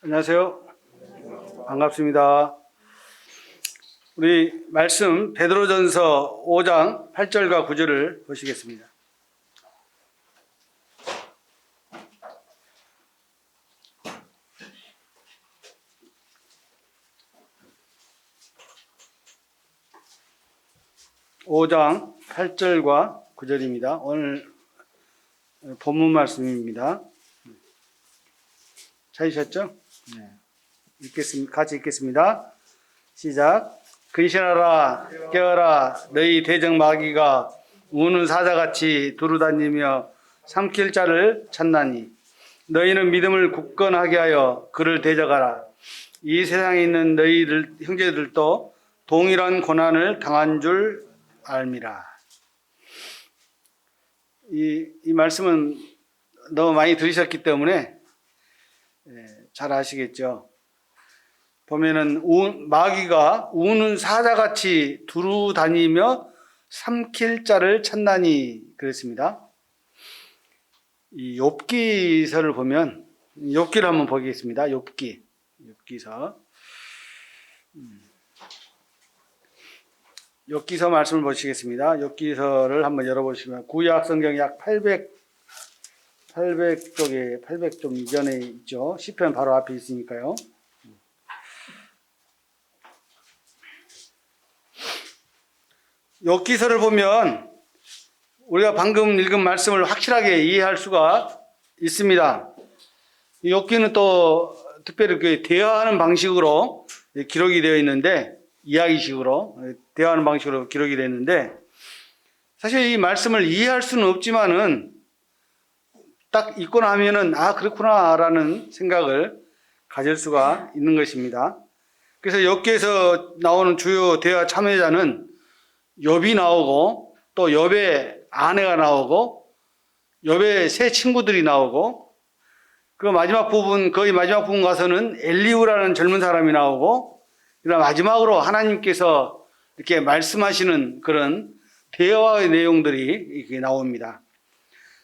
안녕하세요. 반갑습니다. 우리 말씀 베드로전서 5장 8절과 9절을 보시겠습니다. (5장) 8절과 9절입니다. 오늘 본문 말씀입니다. 찾으셨죠? 네. 같이 읽겠습니다. 시작. 근신하라, 깨어라. 너희 대적 마귀가 우는 사자같이 두루다니며 삼킬 자를 찾나니 너희는 믿음을 굳건하게 하여 그를 대적하라. 이 세상에 있는 너희들 형제들도 동일한 고난을 당한 줄 알미라. 이 말씀은 너무 많이 들으셨기 때문에 잘 아시겠죠. 보면은 마귀가 우는 사자같이 두루 다니며 삼킬 자를 찾나니 그랬습니다. 이 욥기서를 보면 욥기를 한번 보겠습니다. 욥기서 욥기서 말씀을 보시겠습니다. 욥기서를 한번 열어보시면 구약 성경 약 800쪽에 800쪽 이전에 있죠. 시편 바로 앞에 있으니까요. 욥기서를 보면 우리가 방금 읽은 말씀을 확실하게 이해할 수가 있습니다. 욥기는 또 특별히 대화하는 방식으로 기록이 되어 있는데, 이야기식으로 대화하는 방식으로 기록이 되어 있는데, 사실 이 말씀을 이해할 수는 없지만은 딱 읽고 나면은 그렇구나라는 생각을 가질 수가 있는 것입니다. 그래서 욥기에서 나오는 주요 대화 참여자는 욥이 나오고, 또 욥의 아내가 나오고, 욥의 세 친구들이 나오고, 그 거의 마지막 부분 가서는 엘리후라는 젊은 사람이 나오고, 그다음 마지막으로 하나님께서 이렇게 말씀하시는 그런 대화의 내용들이 이렇게 나옵니다.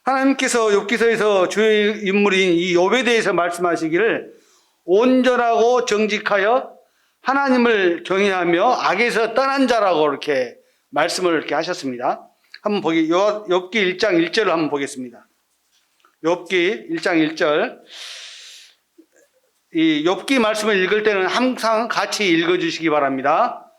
하나님께서 욥기서에서 주요 인물인 이 욥에 대해서 말씀하시기를 온전하고 정직하여 하나님을 경외하며 악에서 떠난 자라고 이렇게 말씀을 이렇게 하셨습니다. 한번 욥기 1장 1절을 한번 보겠습니다. 욥기 1장 1절. 이 욥기 말씀을 읽을 때는 항상 같이 읽어주시기 바랍니다.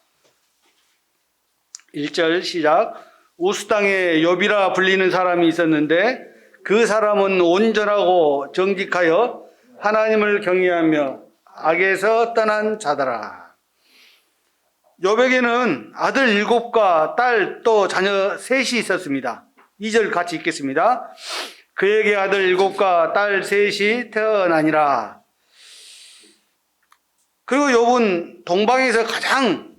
1절 시작. 우스 땅에 욥이라 불리는 사람이 있었는데 그 사람은 온전하고 정직하여 하나님을 경외하며 악에서 떠난 자더라. 욥에게는 아들 7과 딸 또 자녀 셋이 있었습니다. 2절 같이 읽겠습니다. 그에게 아들 7과 딸 셋이 태어나니라. 그리고 욥은 동방에서 가장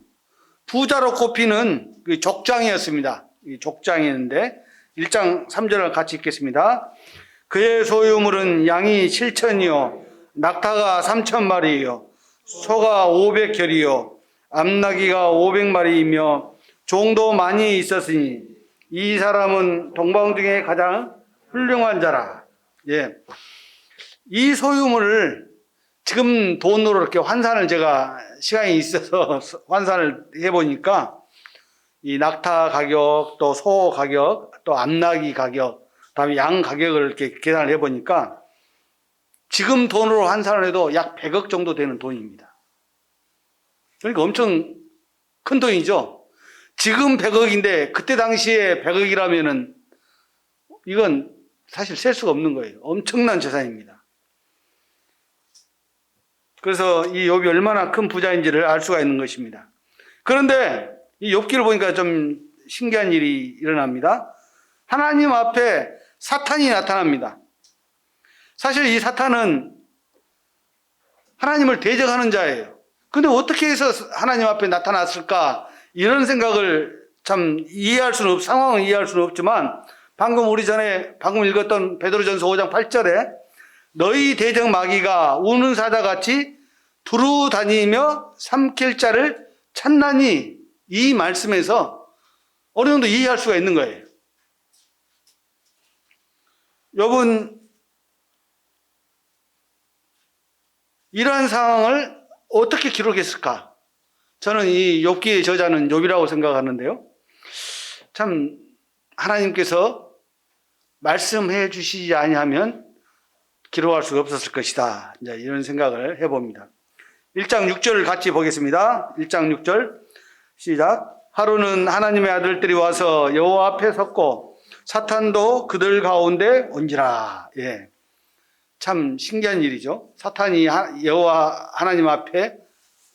부자로 꼽히는 족장이었습니다. 족장이었는데 1장 3절을 같이 읽겠습니다. 그의 소유물은 양이 7,000이요 낙타가 3,000마리이요 소가 500결이요 암나귀가 500마리이며 종도 많이 있었으니 이 사람은 동방 중에 가장 훌륭한 자라. 이 소유물을 지금 돈으로 이렇게 환산을 제가 시간이 있어서 환산을 해보니까 이 낙타 가격, 또 소 가격, 또 암나귀 가격, 그다음에 양 가격을 이렇게 계산을 해보니까 지금 돈으로 환산을 해도 약 100억 정도 되는 돈입니다. 그러니까 엄청 큰 돈이죠. 지금 100억인데 그때 당시에 100억이라면은 이건 사실 셀 수가 없는 거예요. 엄청난 재산입니다. 그래서 이 욥이 얼마나 큰 부자인지를 알 수가 있는 것입니다. 그런데 이 욥기를 보니까 좀 신기한 일이 일어납니다. 하나님 앞에 사탄이 나타납니다. 사실 이 사탄은 하나님을 대적하는 자예요. 근데 어떻게 해서 하나님 앞에 나타났을까? 이런 생각을 상황을 이해할 수는 없지만, 방금 읽었던 베드로전서 5장 8절에 너희 대적 마귀가 우는 사자같이 두루 다니며 삼킬 자를 찾나니, 이 말씀에서 어느 정도 이해할 수가 있는 거예요. 욥은 이러한 상황을 어떻게 기록했을까? 저는 이 욥기의 저자는 욥이라고 생각하는데요. 참 하나님께서 말씀해 주시지 아니하면 기록할 수가 없었을 것이다. 이제 이런 생각을 해봅니다. 1장 6절을 같이 보겠습니다. 1장 6절 시작. 하루는 하나님의 아들들이 와서 여호와 앞에 섰고 사탄도 그들 가운데 온지라. 예, 참 신기한 일이죠. 사탄이 여호와 하나님 앞에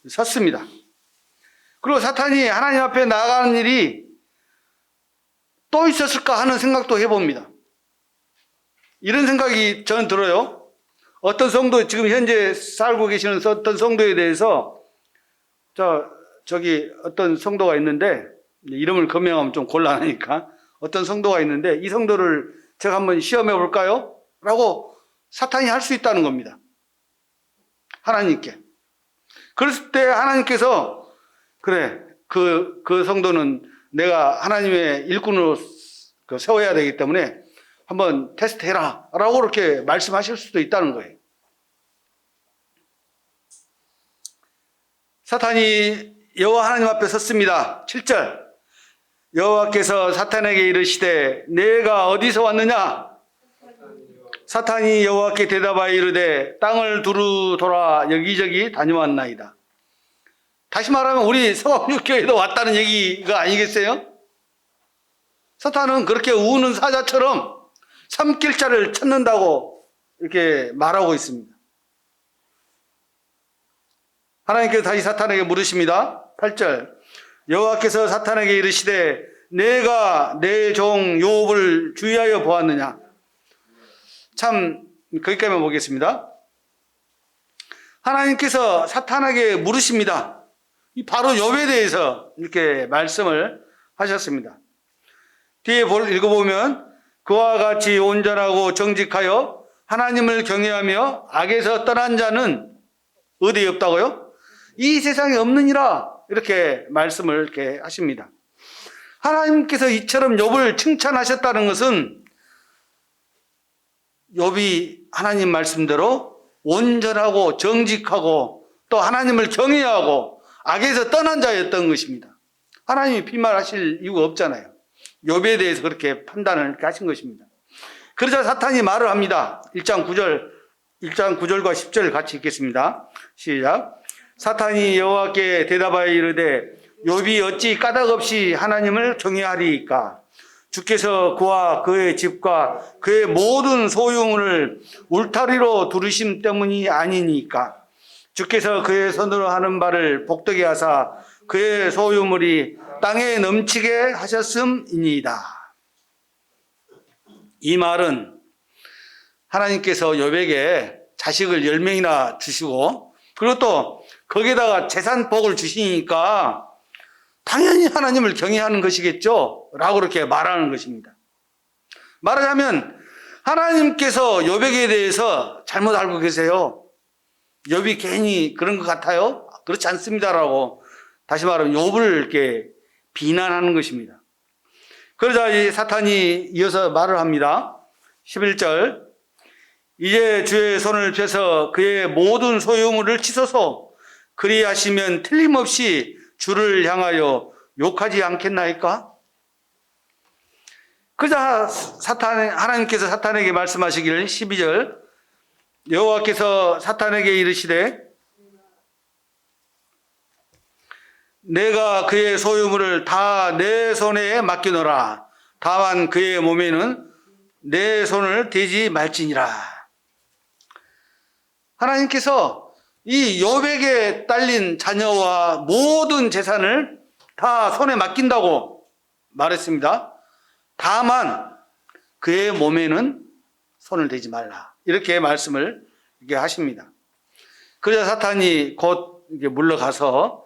섰습니다. 그리고 사탄이 하나님 앞에 나가는 일이 또 있었을까 하는 생각도 해봅니다. 이런 생각이 저는 들어요. 어떤 성도, 지금 현재 살고 계시는 어떤 성도에 대해서 저기 어떤 성도가 있는데, 이름을 거명하면 좀 곤란하니까, 어떤 성도가 있는데 이 성도를 제가 한번 시험해 볼까요? 라고 사탄이 할 수 있다는 겁니다. 하나님께. 그랬을 때 하나님께서 그래, 그 성도는 내가 하나님의 일꾼으로 세워야 되기 때문에 한번 테스트해라 라고 이렇게 말씀하실 수도 있다는 거예요. 사탄이 여호와 하나님 앞에 섰습니다. 7절 여호와께서 사탄에게 이르시되 내가 어디서 왔느냐? 사탄이 여호와께 대답하여 이르되 땅을 두루 돌아 여기저기 다녀왔나이다. 다시 말하면 우리 성암육교에도 왔다는 얘기가 아니겠어요? 사탄은 그렇게 우는 사자처럼 삼킬자를 찾는다고 이렇게 말하고 있습니다. 하나님께서 다시 사탄에게 물으십니다. 8절 여호와께서 사탄에게 이르시되 내가 내 종 욥을 주의하여 보았느냐? 참 거기까지만 보겠습니다. 하나님께서 사탄에게 물으십니다. 바로 욥에 대해서 이렇게 말씀을 하셨습니다. 뒤에 읽어보면 그와 같이 온전하고 정직하여 하나님을 경외하며 악에서 떠난 자는 어디에 없다고요? 이 세상에 없느니라. 이렇게 말씀을 이렇게 하십니다. 하나님께서 이처럼 욥을 칭찬하셨다는 것은 욥이 하나님 말씀대로 온전하고 정직하고 또 하나님을 경외하고 악에서 떠난 자였던 것입니다. 하나님이 빈말하실 이유가 없잖아요. 욥에 대해서 그렇게 판단을 이렇게 하신 것입니다. 그러자 사탄이 말을 합니다. 1장 9절과 10절 같이 읽겠습니다. 시작. 사탄이 여호와께 대답하여 이르되 욥이 어찌 까닭없이 하나님을 경외하리이까? 주께서 그와 그의 집과 그의 모든 소유물을 울타리로 두르심 때문이 아니니까. 주께서 그의 손으로 하는 바를 복되게 하사 그의 소유물이 땅에 넘치게 하셨음이니이다. 이 말은 하나님께서 욥에게 자식을 10명이나 주시고 그리고 또 거기에다가 재산 복을 주시니까 당연히 하나님을 경외하는 것이겠죠 라고 그렇게 말하는 것입니다. 말하자면 하나님께서 욥에게 대해서 잘못 알고 계세요. 욥이 괜히 그런 것 같아요? 그렇지 않습니다라고 다시 말하면 욥을 이렇게 비난하는 것입니다. 그러자 이 사탄이 이어서 말을 합니다. 11절 이제 주의 손을 펴서 그의 모든 소유물을 치소서 그리하시면 틀림없이 주를 향하여 욕하지 않겠나이까? 그러자 하나님께서 사탄에게 말씀하시기를 12절 여호와께서 사탄에게 이르시되 내가 그의 소유물을 다 내 손에 맡기노라. 다만 그의 몸에는 내 손을 대지 말지니라. 하나님께서 이 욥에게 딸린 자녀와 모든 재산을 다 손에 맡긴다고 말했습니다. 다만 그의 몸에는 손을 대지 말라. 이렇게 말씀을 이렇게 하십니다. 그러자 사탄이 곧 이렇게 물러가서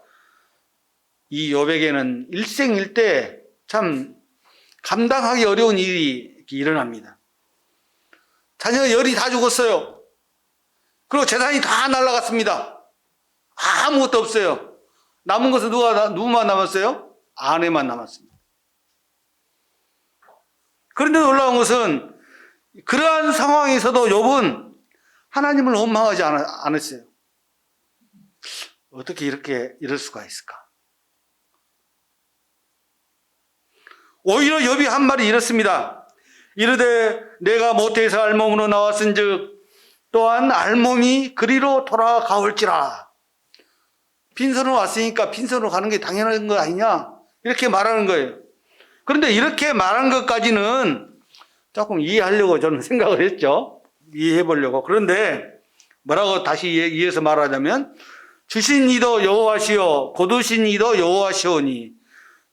이 욥에게는 일생일대 참 감당하기 어려운 일이 이렇게 일어납니다. 자녀 10이 다 죽었어요. 그리고 재산이 다 날아갔습니다. 아무것도 없어요. 남은 것은 누구만 남았어요? 아내만 남았습니다. 그런데 놀라운 것은 그러한 상황에서도 욥은 하나님을 원망하지 않았어요. 어떻게 이럴 수가 있을까? 오히려 욥이 한 말이 이렇습니다. 이르되 내가 모태에서 알몸으로 나왔은즉 또한 알몸이 그리로 돌아가올지라. 빈손으로 왔으니까 빈손으로 가는 게 당연한 거 아니냐? 이렇게 말하는 거예요. 그런데 이렇게 말한 것까지는 조금 이해하려고 저는 생각을 했죠. 이해해 보려고. 그런데 뭐라고 다시 이어서 말하자면 주신 이도 여호와시요 거두신 이도 여호와시오니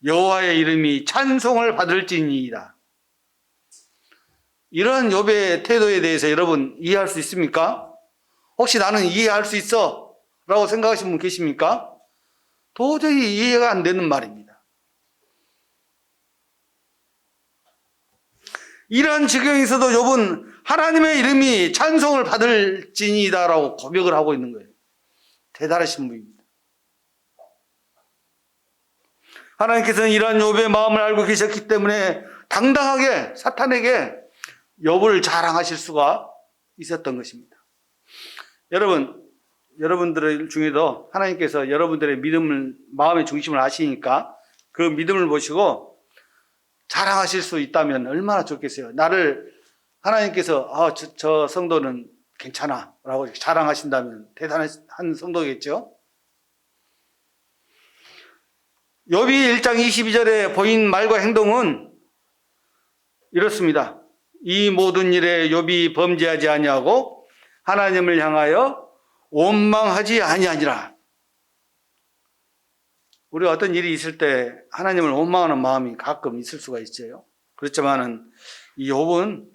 여호와의 이름이 찬송을 받을지니이다. 이런 욥의 태도에 대해서 여러분 이해할 수 있습니까? 혹시 나는 이해할 수 있어? 라고 생각하시는 분 계십니까? 도저히 이해가 안 되는 말입니다. 이러한 지경에서도 욥은 하나님의 이름이 찬송을 받을지니이다라고 고백을 하고 있는 거예요. 대단하신 분입니다. 하나님께서는 이러한 욥의 마음을 알고 계셨기 때문에 당당하게 사탄에게 욥을 자랑하실 수가 있었던 것입니다. 여러분들 중에도 하나님께서 여러분들의 마음의 중심을 아시니까 그 믿음을 보시고 자랑하실 수 있다면 얼마나 좋겠어요. 나를 하나님께서 저 성도는 괜찮아 라고 자랑하신다면 대단한 성도겠죠. 욥이 1장 22절에 보인 말과 행동은 이렇습니다. 이 모든 일에 욥이 범죄하지 아니하고 하나님을 향하여 원망하지 아니하니라. 우리가 어떤 일이 있을 때 하나님을 원망하는 마음이 가끔 있을 수가 있어요. 그렇지만은 이 욥은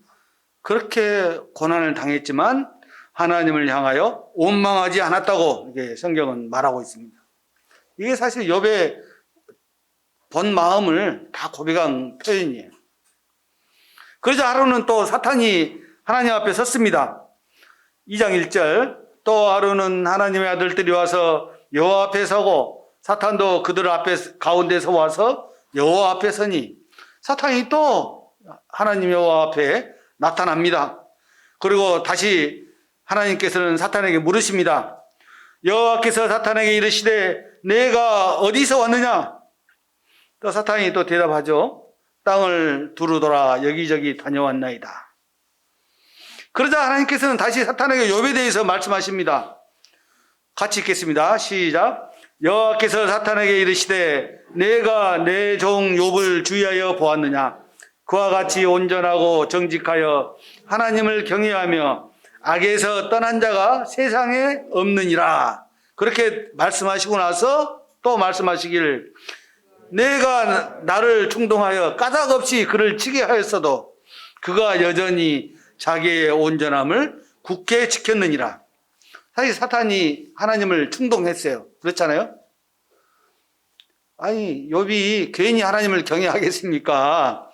그렇게 고난을 당했지만 하나님을 향하여 원망하지 않았다고 이게 성경은 말하고 있습니다. 이게 사실 욥의 본 마음을 다 고백한 표현이에요. 그러자 하루는 또 사탄이 하나님 앞에 섰습니다. 2장 1절 또 하루는 하나님의 아들들이 와서 여호와 앞에 서고 사탄도 그들 앞에 가운데서 와서 여호와 앞에 서니 사탄이 또 하나님 여호와 앞에 나타납니다. 그리고 다시 하나님께서는 사탄에게 물으십니다. 여호와께서 사탄에게 이르시되 내가 어디서 왔느냐? 또 사탄이 또 대답하죠. 땅을 두루 돌아 여기저기 다녀왔나이다. 그러자 하나님께서는 다시 사탄에게 욥에 대해서 말씀하십니다. 같이 읽겠습니다. 시작. 여호와께서 사탄에게 이르시되 내가 내 종 욥을 주의하여 보았느냐? 그와 같이 온전하고 정직하여 하나님을 경외하며 악에서 떠난 자가 세상에 없느니라. 그렇게 말씀하시고 나서 또 말씀하시길 내가 나를 충동하여 까닭없이 그를 치게 하였어도 그가 여전히 자기의 온전함을 굳게 지켰느니라. 사실 사탄이 하나님을 충동했어요. 그렇잖아요? 아니 욥이 괜히 하나님을 경외하겠습니까?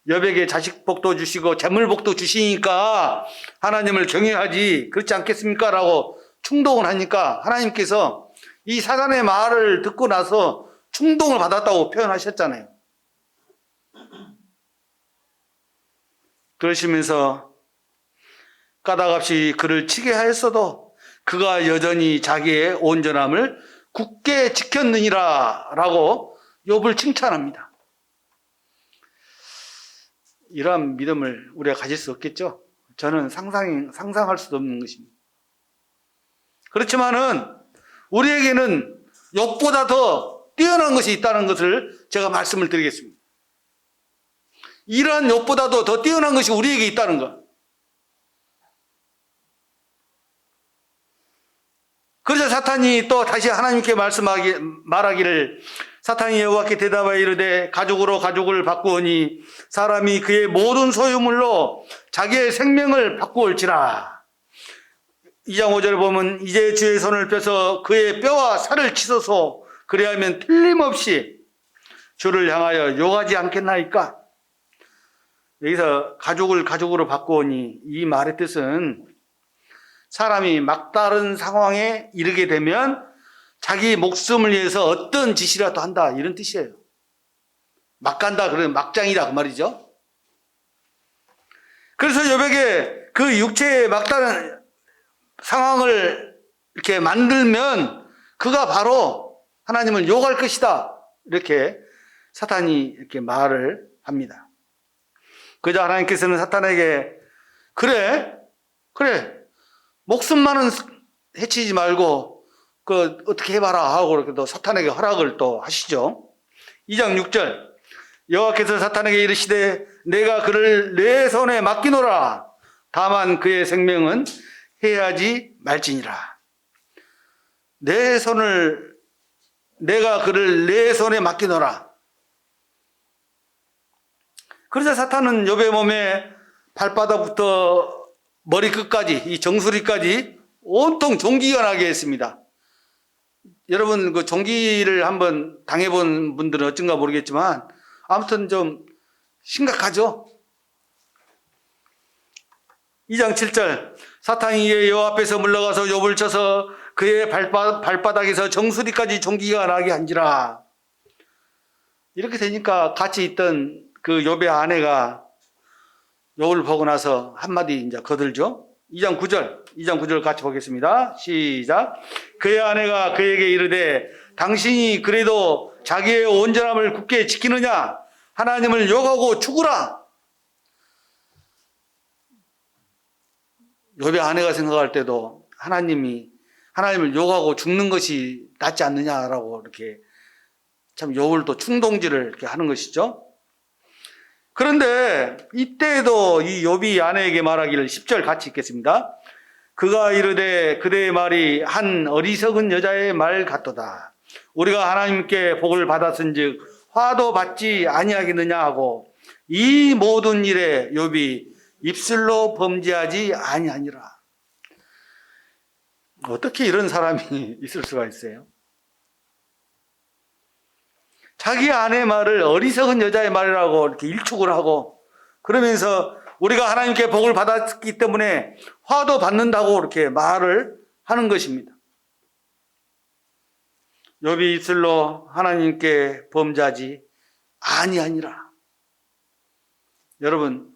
욥에게 자식 복도 주시고 재물 복도 주시니까 하나님을 경외하지 그렇지 않겠습니까? 라고 충동을 하니까 하나님께서 이 사탄의 말을 듣고 나서 충동을 받았다고 표현하셨잖아요. 그러시면서 까닭없이 그를 치게 하였어도 그가 여전히 자기의 온전함을 굳게 지켰느니라 라고 욥을 칭찬합니다. 이러한 믿음을 우리가 가질 수 없겠죠? 저는 상상할 수도 없는 것입니다. 그렇지만은 우리에게는 욥보다 더 뛰어난 것이 있다는 것을 제가 말씀을 드리겠습니다. 이러한 욥보다도 더 뛰어난 것이 우리에게 있다는 것. 그래서 사탄이 또 다시 하나님께 말하기를 사탄이 여호와께 대답하여 이르되 가죽을 바꾸오니 사람이 그의 모든 소유물로 자기의 생명을 바꾸올지라. 2장 5절을 보면 이제 주의 손을 펴서 그의 뼈와 살을 치소서 그리하면 틀림없이 주를 향하여 욕하지 않겠나이까. 여기서 가죽으로 바꾸오니 이 말의 뜻은 사람이 막다른 상황에 이르게 되면 자기 목숨을 위해서 어떤 짓이라도 한다 이런 뜻이에요. 막 간다 그러면 막장이다 그 말이죠. 그래서 욥에게 그 육체의 막다른 상황을 이렇게 만들면 그가 바로 하나님을 욕할 것이다. 이렇게 사탄이 이렇게 말을 합니다. 그저 하나님께서는 사탄에게 그래 목숨만은 해치지 말고 어떻게 해봐라 하고 이렇게 또 사탄에게 허락을 또 하시죠. 2장 6절 여호와께서 사탄에게 이르시되 내가 그를 내 손에 맡기노라. 다만 그의 생명은 해하지 말지니라. 내가 그를 내 손에 맡기노라. 그래서 사탄은 욥의 몸에 발바닥부터 머리끝까지 이 정수리까지 온통 종기가 나게 했습니다. 여러분 그 종기를 한번 당해본 분들은 어쩐가 모르겠지만 아무튼 좀 심각하죠. 2장 7절 사탄이 이에 여호와 앞에서 물러가서 욥을 쳐서 그의 발바닥에서 정수리까지 종기가 나게 한지라. 이렇게 되니까 같이 있던 그 욥의 아내가 욥을 보고 나서 한마디 이제 거들죠. 2장 9절 같이 보겠습니다. 시작. 그의 아내가 그에게 이르되 당신이 그래도 자기의 온전함을 굳게 지키느냐? 하나님을 욕하고 죽으라. 욥의 아내가 생각할 때도 하나님을 욕하고 죽는 것이 낫지 않느냐라고 이렇게 참 욥을 또 충동질을 이렇게 하는 것이죠. 그런데 이때에도 이 욥이 아내에게 말하기를 10절 같이 읽겠습니다. 그가 이르되 그대의 말이 한 어리석은 여자의 말 같도다. 우리가 하나님께 복을 받았은즉 화도 받지 아니하겠느냐 하고 이 모든 일에 욥이 입술로 범죄하지 아니하니라. 어떻게 이런 사람이 있을 수가 있어요? 자기 아내의 말을 어리석은 여자의 말이라고 이렇게 일축을 하고 그러면서 우리가 하나님께 복을 받았기 때문에 화도 받는다고 이렇게 말을 하는 것입니다. 욥이 입술로 하나님께 범죄하지 아니하니라. 여러분,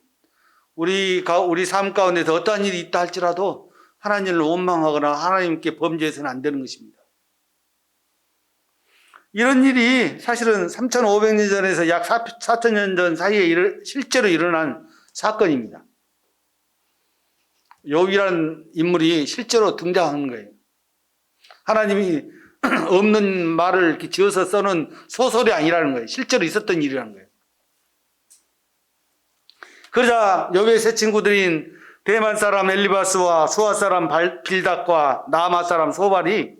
우리 삶 가운데서 어떠한 일이 있다 할지라도 하나님을 원망하거나 하나님께 범죄해서는 안 되는 것입니다. 이런 일이 사실은 3,500년 전에서 약 4,000년 전 사이에 실제로 일어난 사건입니다. 욥이라는 인물이 실제로 등장하는 거예요. 하나님이 없는 말을 이렇게 지어서 써놓은 소설이 아니라는 거예요. 실제로 있었던 일이라는 거예요. 그러자 욥의 세 친구들인 대만 사람 엘리바스와 수아 사람 빌닷과 나아마 사람 소발이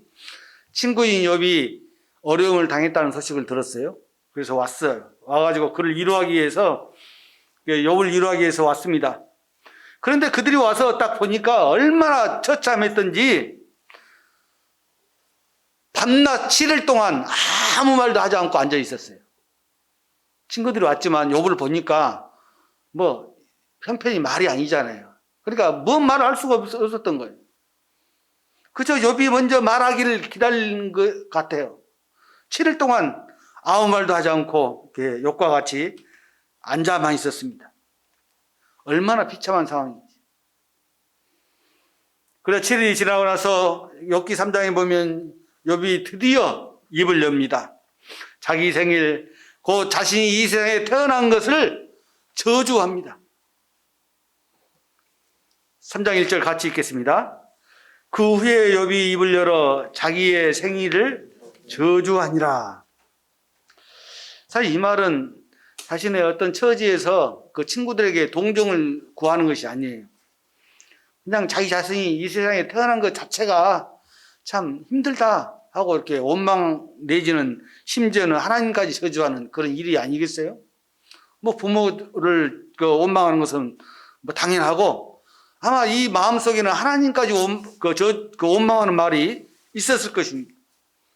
친구인 욥이 어려움을 당했다는 소식을 들었어요. 그래서 왔어요. 와가지고 그를 위로하기 위해서 욥을 위로하기 위해서 왔습니다. 그런데 그들이 와서 딱 보니까 얼마나 처참했던지 밤낮 7일 동안 아무 말도 하지 않고 앉아 있었어요. 친구들이 왔지만 욥을 보니까 뭐 형편이 말이 아니잖아요. 그러니까 뭔 말을 할 수가 없었던 거예요. 그저 욥이 먼저 말하기를 기다리는 것 같아요. 7일 동안 아무 말도 하지 않고 이렇게 욥과 같이 앉아만 있었습니다. 얼마나 비참한 상황인지. 그래 7일이 지나고 나서 욥기 3장에 보면 욥이 드디어 입을 엽니다. 자기 생일, 곧 자신이 이 세상에 태어난 것을 저주합니다. 3장 1절 같이 읽겠습니다. 그 후에 욥이 입을 열어 자기의 생일을 저주하니라. 사실 이 말은 자신의 어떤 처지에서 그 친구들에게 동정을 구하는 것이 아니에요. 그냥 자기 자신이 이 세상에 태어난 것 자체가 참 힘들다 하고 이렇게 원망 내지는 심지어는 하나님까지 저주하는 그런 일이 아니겠어요? 뭐 부모를 원망하는 것은 뭐 당연하고 아마 이 마음속에는 하나님까지 원망하는 말이 있었을 것입니다.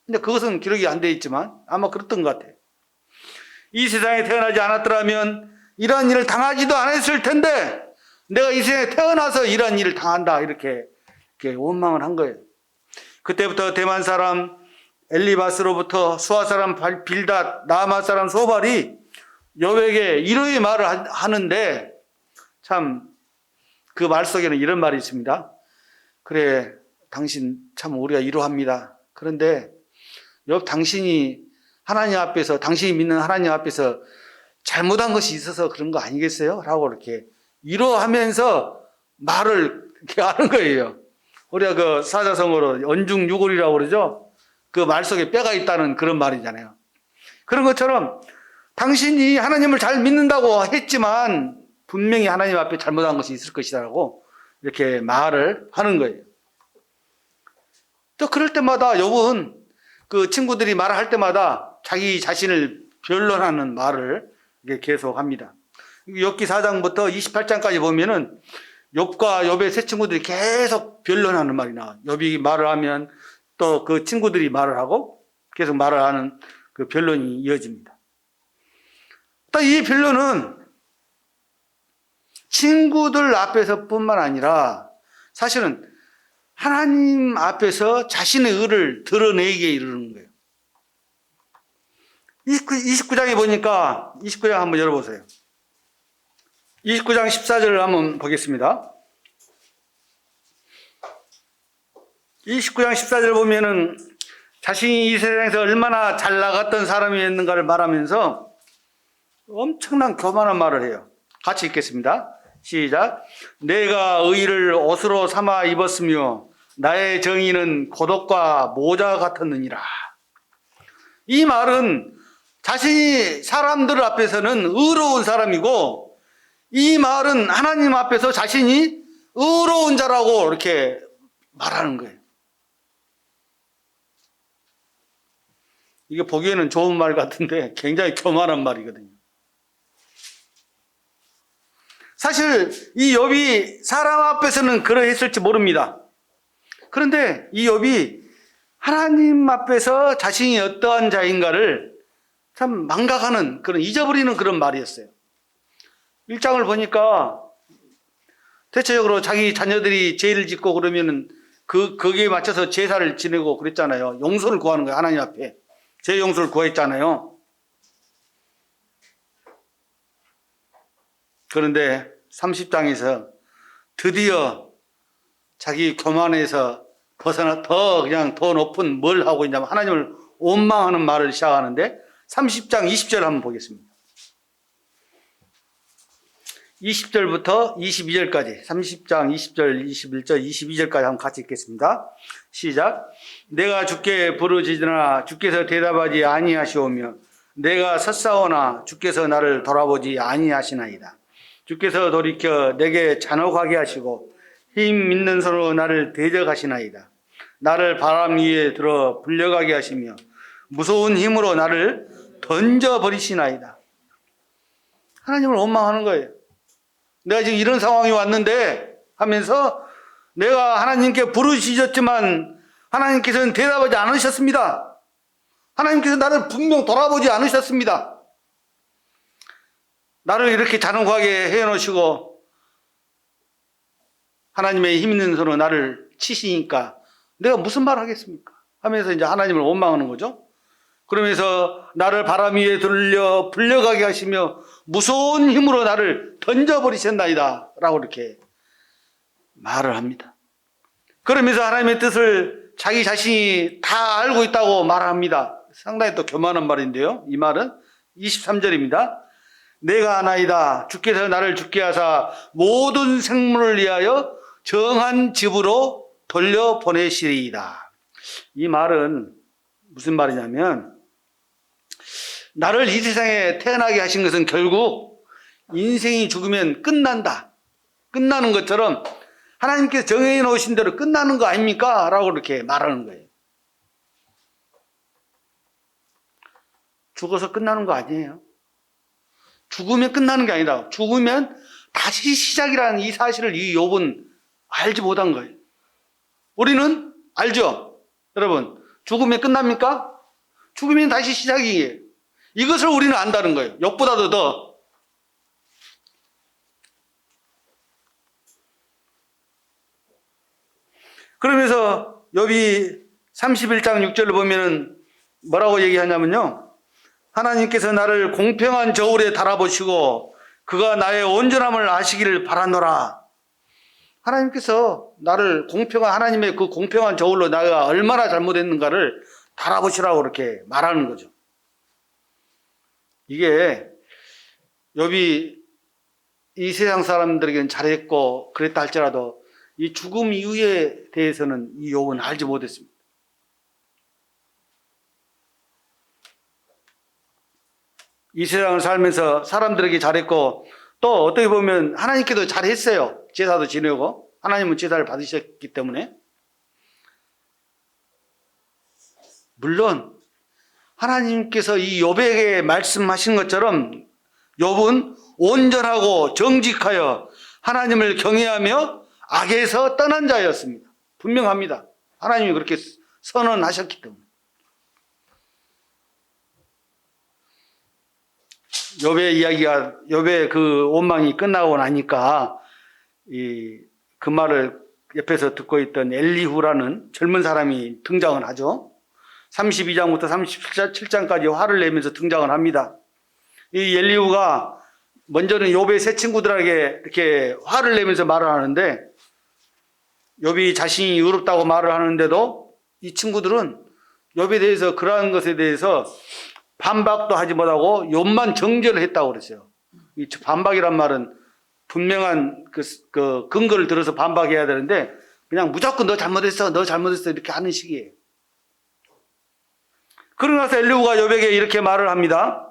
근데 그것은 기록이 안 되어 있지만 아마 그랬던 것 같아요. 이 세상에 태어나지 않았더라면 이러한 일을 당하지도 않았을 텐데 내가 이 세상에 태어나서 이러한 일을 당한다 이렇게 원망을 한 거예요. 그때부터 대만 사람 엘리바스로부터 수아 사람 빌닷, 나아마 사람 소발이 욥에게 위로의 말을 하는데 참 그 말 속에는 이런 말이 있습니다. 그래 당신 참 우리가 위로합니다. 그런데 당신이 하나님 앞에서, 당신이 믿는 하나님 앞에서 잘못한 것이 있어서 그런 거 아니겠어요? 라고 이렇게 위로하면서 말을 이렇게 하는 거예요. 우리가 그 사자성어로 언중유골이라고 그러죠? 그 말 속에 뼈가 있다는 그런 말이잖아요. 그런 것처럼 당신이 하나님을 잘 믿는다고 했지만 분명히 하나님 앞에 잘못한 것이 있을 것이라고 이렇게 말을 하는 거예요. 또 그럴 때마다 욥은 그 친구들이 말을 할 때마다 자기 자신을 변론하는 말을 계속 합니다. 욥기 4장부터 28장까지 보면은 욥과 욥의 세 친구들이 계속 변론하는 말이 나와요. 욥이 말을 하면 또 그 친구들이 말을 하고 계속 말을 하는 그 변론이 이어집니다. 또 이 변론은 친구들 앞에서뿐만 아니라 사실은 하나님 앞에서 자신의 의를 드러내게 이르는 거예요. 29장에 보니까 29장 한번 열어보세요. 29장 14절을 한번 보겠습니다. 29장 14절 보면은 자신이 이 세상에서 얼마나 잘 나갔던 사람이었는가를 말하면서 엄청난 교만한 말을 해요. 같이 읽겠습니다. 시작. 내가 의를 옷으로 삼아 입었으며 나의 정의는 겉옷과 모자 같았느니라. 이 말은 자신이 사람들 앞에서는 의로운 사람이고 이 말은 하나님 앞에서 자신이 의로운 자라고 이렇게 말하는 거예요. 이게 보기에는 좋은 말 같은데 굉장히 교만한 말이거든요. 사실 이 욥이 사람 앞에서는 그러했을지 모릅니다. 그런데 이 욥이 하나님 앞에서 자신이 어떠한 자인가를 참 망각하는 그런 잊어버리는 그런 말이었어요. 1장을 보니까 대체적으로 자기 자녀들이 죄를 짓고 그러면은 거기에 맞춰서 제사를 지내고 그랬잖아요. 용서를 구하는 거예요. 하나님 앞에. 죄 용서를 구했잖아요. 그런데 30장에서 드디어 자기 교만에서 벗어나 더 높은 뭘 하고 있냐면 하나님을 원망하는 말을 시작하는데 30장 20절 한번 보겠습니다. 20절부터 22절까지 30장 20절, 21절, 22절까지 한번 같이 읽겠습니다. 시작. 내가 주께 부르짖으나 주께서 대답하지 아니하시오며 내가 섰사오나 주께서 나를 돌아보지 아니하시나이다. 주께서 돌이켜 내게 잔혹하게 하시고 힘 있는 손으로 나를 대적하시나이다. 나를 바람 위에 들어 불려가게 하시며 무서운 힘으로 나를 던져버리시나이다. 하나님을 원망하는 거예요. 내가 지금 이런 상황이 왔는데 하면서 내가 하나님께 부르짖었지만 하나님께서는 대답하지 않으셨습니다. 하나님께서 나를 분명 돌아보지 않으셨습니다. 나를 이렇게 잔혹하게 해놓으시고 하나님의 힘 있는 손으로 나를 치시니까 내가 무슨 말 하겠습니까? 하면서 이제 하나님을 원망하는 거죠. 그러면서 나를 바람 위에 들려 불려가게 하시며 무서운 힘으로 나를 던져버리셨나이다 라고 이렇게 말을 합니다. 그러면서 하나님의 뜻을 자기 자신이 다 알고 있다고 말합니다. 상당히 또 교만한 말인데요. 이 말은 23절입니다. 내가 아나이다. 주께서 나를 죽게 하사 모든 생물을 위하여 정한 집으로 돌려보내시리이다. 이 말은 무슨 말이냐면 나를 이 세상에 태어나게 하신 것은 결국 인생이 죽으면 끝난다. 끝나는 것처럼 하나님께서 정해 놓으신 대로 끝나는 거 아닙니까? 라고 이렇게 말하는 거예요. 죽어서 끝나는 거 아니에요. 죽으면 끝나는 게 아니라 죽으면 다시 시작이라는 이 사실을 이 욥은 알지 못한 거예요. 우리는 알죠? 여러분, 죽으면 끝납니까? 죽으면 다시 시작이에요. 이것을 우리는 안다는 거예요. 욥보다도 더. 그러면서 욥이 31장 6절을 보면은 뭐라고 얘기하냐면요. 하나님께서 나를 공평한 저울에 달아보시고 그가 나의 온전함을 아시기를 바라노라. 하나님께서 나를 하나님의 그 공평한 저울로 내가 얼마나 잘못했는가를 달아보시라고 이렇게 말하는 거죠. 이게 욥이 이 세상 사람들에게는 잘했고 그랬다 할지라도 이 죽음 이후에 대해서는 이 욥은 알지 못했습니다. 이 세상을 살면서 사람들에게 잘했고 또 어떻게 보면 하나님께도 잘했어요. 제사도 지내고 하나님은 제사를 받으셨기 때문에. 물론 하나님께서 이 욥에게 말씀하신 것처럼 욥은 온전하고 정직하여 하나님을 경외하며 악에서 떠난 자였습니다. 분명합니다. 하나님이 그렇게 선언하셨기 때문에. 욥의 그 원망이 끝나고 나니까 그 말을 옆에서 듣고 있던 엘리후라는 젊은 사람이 등장을 하죠. 32장부터 37장까지 화를 내면서 등장을 합니다. 이 엘리후가 먼저는 욥의 세 친구들에게 이렇게 화를 내면서 말을 하는데 욥이 자신이 의롭다고 말을 하는데도 이 친구들은 욥에 대해서 그러한 것에 대해서 반박도 하지 못하고 욥만 정죄를 했다고 그랬어요. 이 반박이란 말은 분명한 그 근거를 들어서 반박해야 되는데 그냥 무조건 너 잘못했어 이렇게 하는 식이에요. 그러고 나서 엘리후가 욥에게 이렇게 말을 합니다.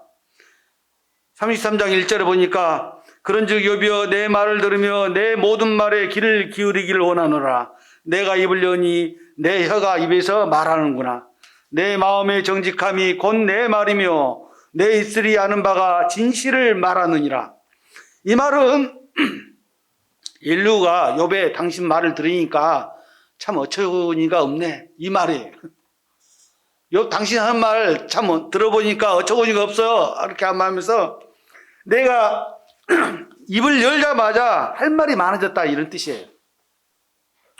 33장 1절에 보니까 그런즉 욥이여 내 말을 들으며 내 모든 말에 귀를 기울이기를 원하노라. 내가 입을 여니 내 혀가 입에서 말하는구나. 내 마음의 정직함이 곧 내 말이며 내 입술이 아는 바가 진실을 말하느니라. 이 말은 엘리후가 욥의 당신 말을 들으니까 참 어처구니가 없네 이 말이에요. 욥 당신 하는 말 참 들어보니까 어처구니가 없어요 이렇게 하면서 내가 입을 열자마자 할 말이 많아졌다 이런 뜻이에요.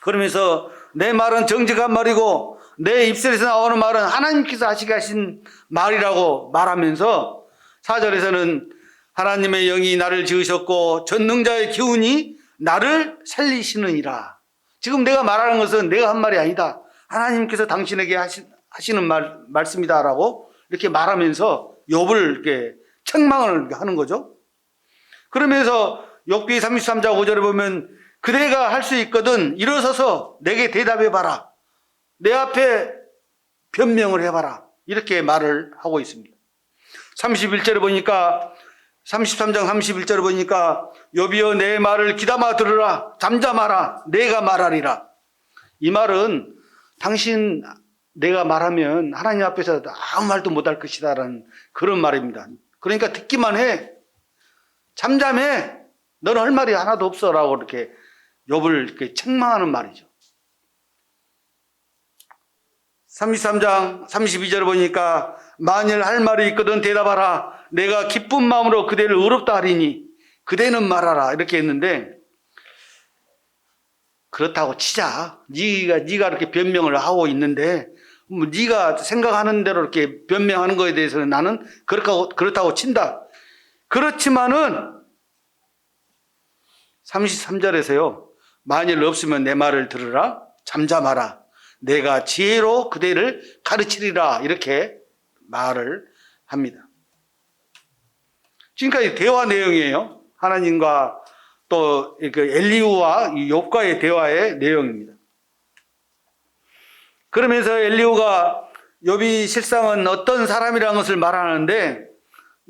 그러면서 내 말은 정직한 말이고 내 입술에서 나오는 말은 하나님께서 하시게 하신 말이라고 말하면서 4절에서는 하나님의 영이 나를 지으셨고 전능자의 기운이 나를 살리시느니라. 지금 내가 말하는 것은 내가 한 말이 아니다. 하나님께서 당신에게 하시는 말씀이다라고 이렇게 말하면서 욥을 이렇게 책망을 하는 거죠. 그러면서 욥기 33장 5절에 보면 그대가 할 수 있거든 일어서서 내게 대답해 봐라. 내 앞에 변명을 해봐라. 이렇게 말을 하고 있습니다. 31절에 보니까 33장 31절에 보니까 욥이여 내 말을 귀담아 들으라. 잠잠하라. 내가 말하리라. 이 말은 당신 내가 말하면 하나님 앞에서 아무 말도 못할 것이다라는 그런 말입니다. 그러니까 듣기만 해. 잠잠해. 너는 할 말이 하나도 없어 라고 이렇게 욥을 이렇게 책망하는 말이죠. 33장 32절에 보니까 만일 할 말이 있거든 대답하라. 내가 기쁜 마음으로 그대를 의롭다 하리니 그대는 말하라. 이렇게 했는데 그렇다고 치자. 네가 이렇게 변명을 하고 있는데 네가 생각하는 대로 이렇게 변명하는 거에 대해서는 나는 그렇다고 친다. 그렇지만은 33절에서요. 만일 없으면 내 말을 들으라. 잠잠하라. 내가 지혜로 그대를 가르치리라. 이렇게 말을 합니다. 지금까지 대화 내용이에요. 하나님과 또 엘리후와 욥과의 대화의 내용입니다. 그러면서 엘리후가 욥이 실상은 어떤 사람이라는 것을 말하는데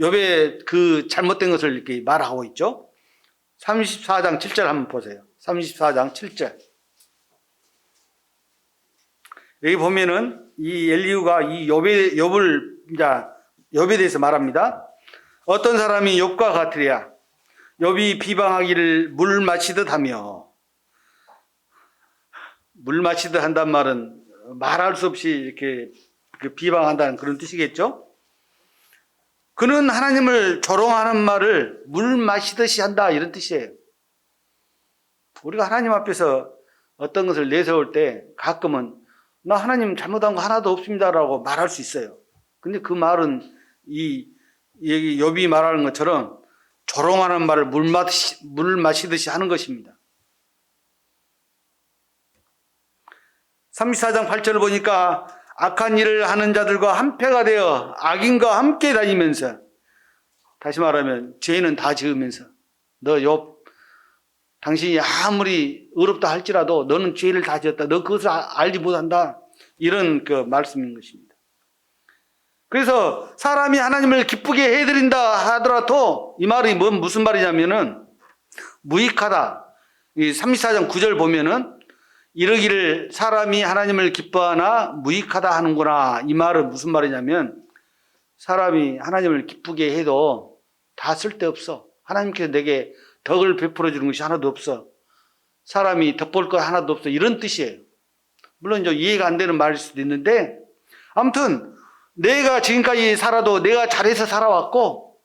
욥의 그 잘못된 것을 이렇게 말하고 있죠. 34장 7절 한번 보세요. 34장 7절. 여기 보면은 이 엘리후가 이 욥에 대해서 말합니다. 어떤 사람이 욥과 같으랴. 욥이 비방하기를 물 마시듯 하며. 물 마시듯 한단 말은 말할 수 없이 이렇게 비방한다는 그런 뜻이겠죠. 그는 하나님을 조롱하는 말을 물 마시듯이 한다 이런 뜻이에요. 우리가 하나님 앞에서 어떤 것을 내세울 때 가끔은 나 하나님 잘못한 거 하나도 없습니다라고 말할 수 있어요. 근데 그 말은 이 욥이 말하는 것처럼 조롱하는 말을 물 마시듯이 하는 것입니다. 34장 8절을 보니까 악한 일을 하는 자들과 한패가 되어 악인과 함께 다니면서, 다시 말하면 죄는 다 지으면서, 너 욥, 당신이 아무리 의롭다 할지라도 너는 죄를 다 지었다. 너 그것을 알지 못한다. 이런 그 말씀인 것입니다. 그래서 사람이 하나님을 기쁘게 해드린다 하더라도 이 말이 무슨 말이냐면은 무익하다. 이 34장 9절 보면은 이러기를 사람이 하나님을 기뻐하나 무익하다 하는구나. 이 말은 무슨 말이냐면 사람이 하나님을 기쁘게 해도 다 쓸데없어. 하나님께서 내게 덕을 베풀어 주는 것이 하나도 없어. 사람이 덕볼 것 하나도 없어. 이런 뜻이에요. 물론 좀 이해가 안 되는 말일 수도 있는데 아무튼 내가 지금까지 살아도 내가 잘해서 살아왔고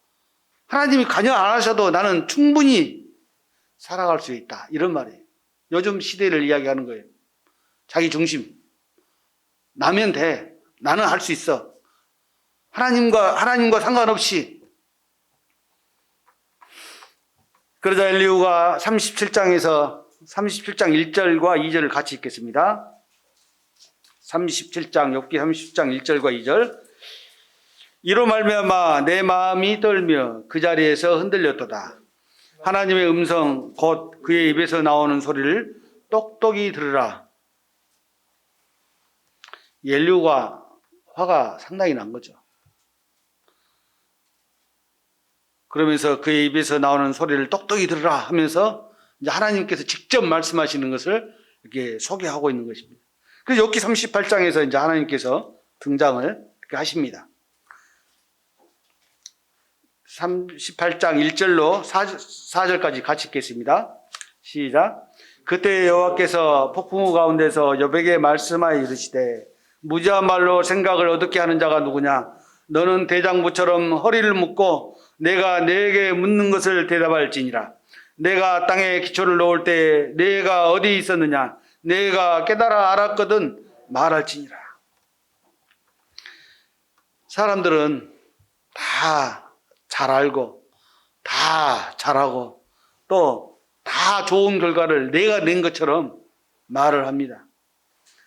하나님이 관여 안 하셔도 나는 충분히 살아갈 수 있다. 이런 말이에요. 요즘 시대를 이야기하는 거예요. 자기 중심. 나면 돼. 나는 할 수 있어. 하나님과 상관없이. 그러자 엘리후가 37장 1절과 2절을 같이 읽겠습니다. 37장, 욥기 30장 1절과 2절. 이로 말미암아 내 마음이 떨며 그 자리에서 흔들렸도다. 하나님의 음성 곧 그의 입에서 나오는 소리를 똑똑히 들으라. 엘리후가 화가 상당히 난 거죠. 그러면서 그의 입에서 나오는 소리를 똑똑히 들으라 하면서 이제 하나님께서 직접 말씀하시는 것을 이렇게 소개하고 있는 것입니다. 그래서 욥기 38장에서 이제 하나님께서 등장을 이렇게 하십니다. 38장 1절로 4절까지 같이 읽겠습니다. 시작. 그때 여호와께서 폭풍우 가운데서 욥에게 말씀하여 이르시되 무지한 말로 생각을 어둡게 하는 자가 누구냐? 너는 대장부처럼 허리를 묶고 내가 내게 묻는 것을 대답할지니라. 내가 땅에 기초를 놓을 때 내가 어디 있었느냐? 내가 깨달아 알았거든 말할지니라. 사람들은 다 잘 알고 다 잘하고 또 다 좋은 결과를 내가 낸 것처럼 말을 합니다.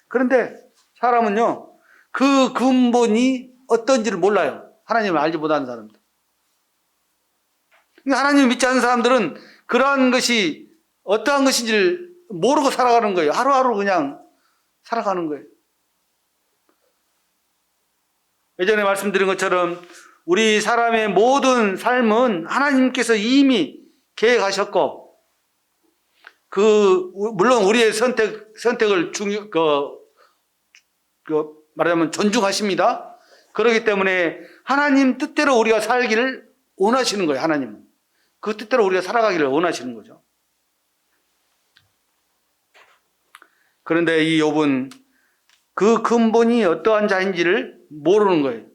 그런데 사람은요, 그 근본이 어떤지를 몰라요. 하나님을 알지 못하는 사람들. 하나님을 믿지 않는 사람들은 그러한 것이 어떠한 것인지를 모르고 살아가는 거예요. 하루하루 그냥 살아가는 거예요. 예전에 말씀드린 것처럼 우리 사람의 모든 삶은 하나님께서 이미 계획하셨고, 물론 우리의 선택을 말하자면 존중하십니다. 그렇기 때문에 하나님 뜻대로 우리가 살기를 원하시는 거예요, 하나님은. 그 뜻대로 우리가 살아가기를 원하시는 거죠. 그런데 이 욥은 그 근본이 어떠한 자인지를 모르는 거예요.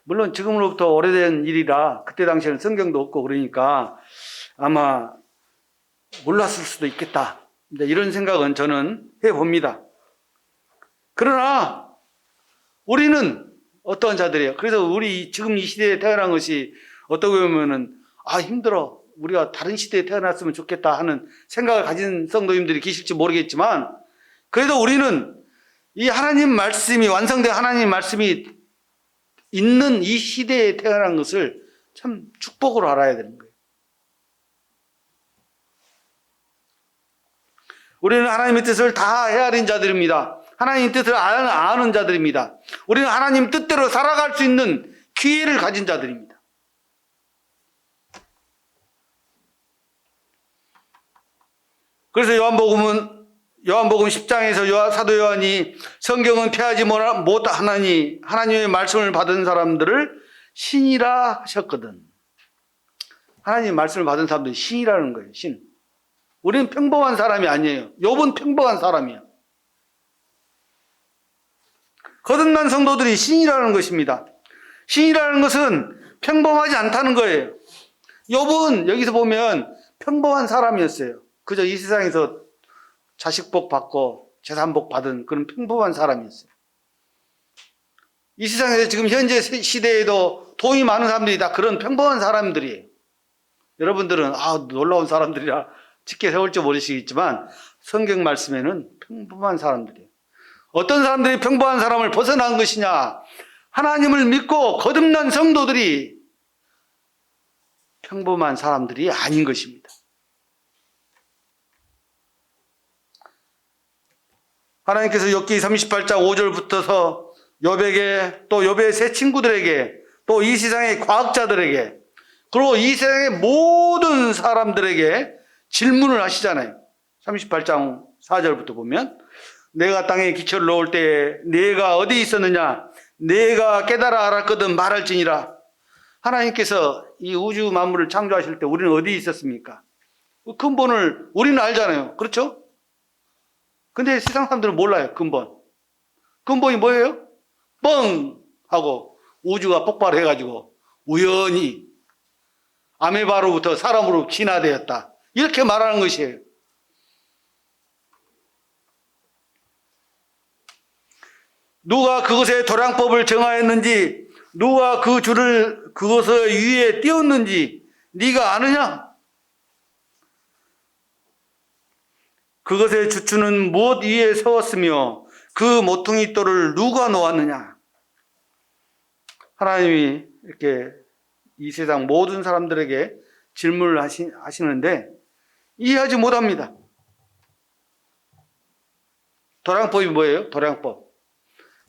물론 지금으로부터 오래된 일이라 그때 당시에는 성경도 없고 그러니까 아마 몰랐을 수도 있겠다. 이런 생각은 저는 해봅니다. 그러나 우리는 어떠한 자들이에요? 그래서 우리 지금 이 시대에 태어난 것이 어떻게 보면은 힘들어. 우리가 다른 시대에 태어났으면 좋겠다 하는 생각을 가진 성도님들이 계실지 모르겠지만 그래도 우리는 이 하나님 말씀이 완성된 하나님 말씀이 있는 이 시대에 태어난 것을 참 축복으로 알아야 되는 거예요. 우리는 하나님의 뜻을 다 헤아린 자들입니다. 하나님의 뜻을 아는 자들입니다. 우리는 하나님 뜻대로 살아갈 수 있는 기회를 가진 자들입니다. 그래서 요한복음 10장에서 사도 요한이 성경은 폐하지 못하나니 하나님의 말씀을 받은 사람들을 신이라 하셨거든. 하나님의 말씀을 받은 사람들이 신이라는 거예요. 신. 우리는 평범한 사람이 아니에요. 욥은 평범한 사람이에요. 거듭난 성도들이 신이라는 것입니다. 신이라는 것은 평범하지 않다는 거예요. 욥은 여기서 보면 평범한 사람이었어요. 그저 이 세상에서 자식복 받고 재산복 받은 그런 평범한 사람이었어요. 이 세상에서 지금 현재 시대에도 돈이 많은 사람들이 다 그런 평범한 사람들이에요. 여러분들은 놀라운 사람들이라 짙게 세울지 모르시겠지만 성경 말씀에는 평범한 사람들이에요. 어떤 사람들이 평범한 사람을 벗어난 것이냐? 하나님을 믿고 거듭난 성도들이 평범한 사람들이 아닌 것입니다. 하나님께서 욥기 38장 5절부터서 욥에게, 또 욥의 세 친구들에게, 또 이 세상의 과학자들에게, 그리고 이 세상의 모든 사람들에게 질문을 하시잖아요. 38장 4절부터 보면, 내가 땅에 기초를 놓을 때 내가 어디 있었느냐? 내가 깨달아 알았거든 말할지니라. 하나님께서 이 우주 만물을 창조하실 때 우리는 어디 있었습니까? 그 근본을 우리는 알잖아요. 그렇죠? 근데 세상 사람들은 몰라요. 근본이 뭐예요? 뻥! 하고 우주가 폭발해가지고 우연히 아메바로부터 사람으로 진화되었다. 이렇게 말하는 것이에요. 누가 그것의 도량법을 정하였는지, 누가 그 줄을 그것의 위에 띄웠는지 네가 아느냐? 그것의 주추는 무엇 위에 세웠으며 그 모퉁이 돌을 누가 놓았느냐? 하나님이 이렇게 이 세상 모든 사람들에게 질문을 하시는데 이해하지 못합니다. 도량법이 뭐예요?